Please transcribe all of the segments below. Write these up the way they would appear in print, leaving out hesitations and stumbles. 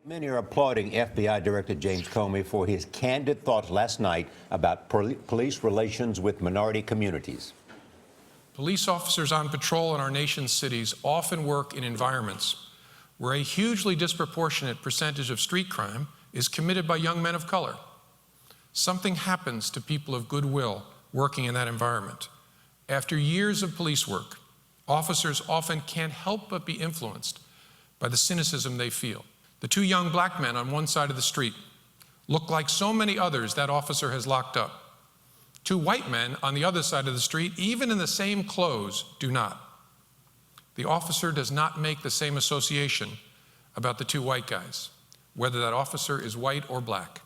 Many are applauding FBI Director James Comey for his candid thoughts last night about police relations with minority communities. Police officers on patrol in our nation's cities often work in environments where a hugely disproportionate percentage of street crime is committed by young men of color. Something happens to people of goodwill working in that environment. After years of police work, officers often can't help but be influenced by the cynicism they feel. The two young black men on one side of the street look like so many others that officer has locked up. Two white men on the other side of the street, even in the same clothes, do not. The officer does not make the same association about the two white guys, whether that officer is white or black.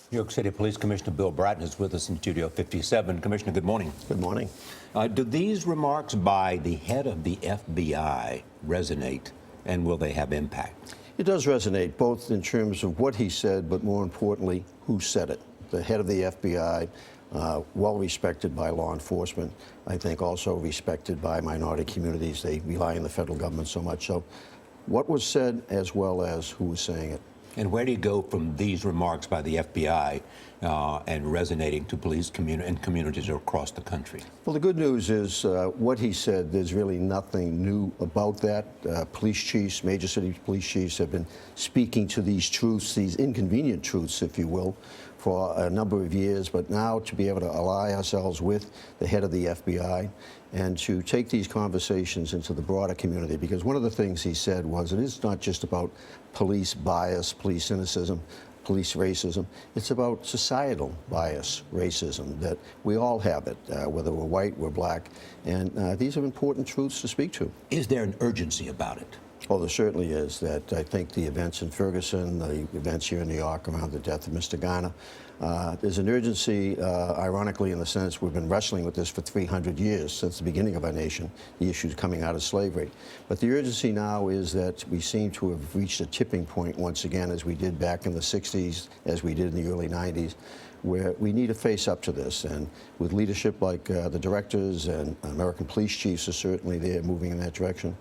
New York City Police Commissioner Bill Bratton is with us in Studio 57. Commissioner, good morning. Good morning. Do these remarks by the head of the FBI resonate, and will they have impact? It does resonate, both in terms of what he said, but more importantly, who said it. The head of the FBI, well respected by law enforcement, I think also respected by minority communities. They rely on the federal government so much. So what was said as well as who was saying it. And where do you go from these remarks by the FBI and resonating to police and communities across the country? Well, the good news is what he said, there's really nothing new about that. Police chiefs, major city police chiefs have been speaking to these truths, these inconvenient truths, if you will, for a number of years. But now to be able to ally ourselves with the head of the FBI and to take these conversations into the broader community, because one of the things he said was it is not just about police bias, police cynicism, police racism. It's about societal bias, racism, that we all have it, whether we're white, we're black, and these are important truths to speak to. Is there an urgency about it? Well, there certainly is. That I think the events in Ferguson, the events here in New York around the death of Mr. Garner, there's an urgency, ironically, in the sense we've been wrestling with this for 300 years, since the beginning of our nation, the issues coming out of slavery. But the urgency now is that we seem to have reached a tipping point once again, as we did back in the 60s, as we did in the early 90s, where we need to face up to this. And with leadership like the directors and American police chiefs are certainly there moving in that direction,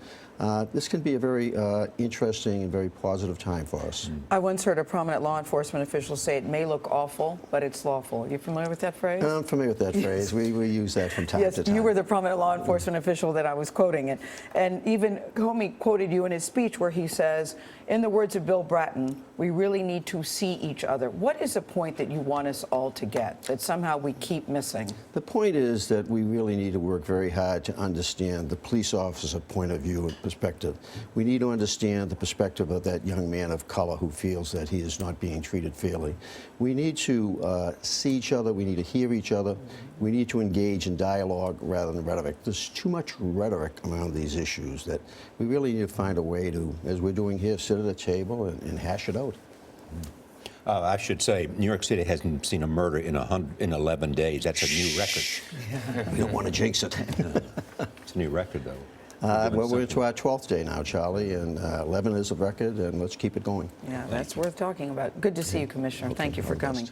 this can be a very interesting and very positive time for us. I once heard a prominent law enforcement official say it may look awful, but it's lawful. Are you familiar with that phrase? I'm familiar with that phrase. We use that from time to time. Yes, you were the prominent law enforcement official that I was quoting. And even Comey quoted you in his speech where he says, in the words of Bill Bratton, we really need to see each other. What is the point that you want us all to get, that somehow we keep missing? The point is that we really need to work very hard to understand the police officer point of view and perspective. We need to understand the perspective of that young man of color who feels that he is not being treated fairly. We need to see each other. We need to hear each other. We need to engage in dialogue rather than rhetoric. There's too much rhetoric around these issues that we really need to find a way to, as we're doing here, sit at a table and hash it out. I should say, New York City hasn't seen a murder in 11 days. That's a new record. We don't want to jinx it. It's a new record, though. Well, we're into our 12th day now, Charlie, and 11 is a record, and let's keep it going. Yeah, that's worth talking about. Good to see you, Commissioner. Thank you for coming.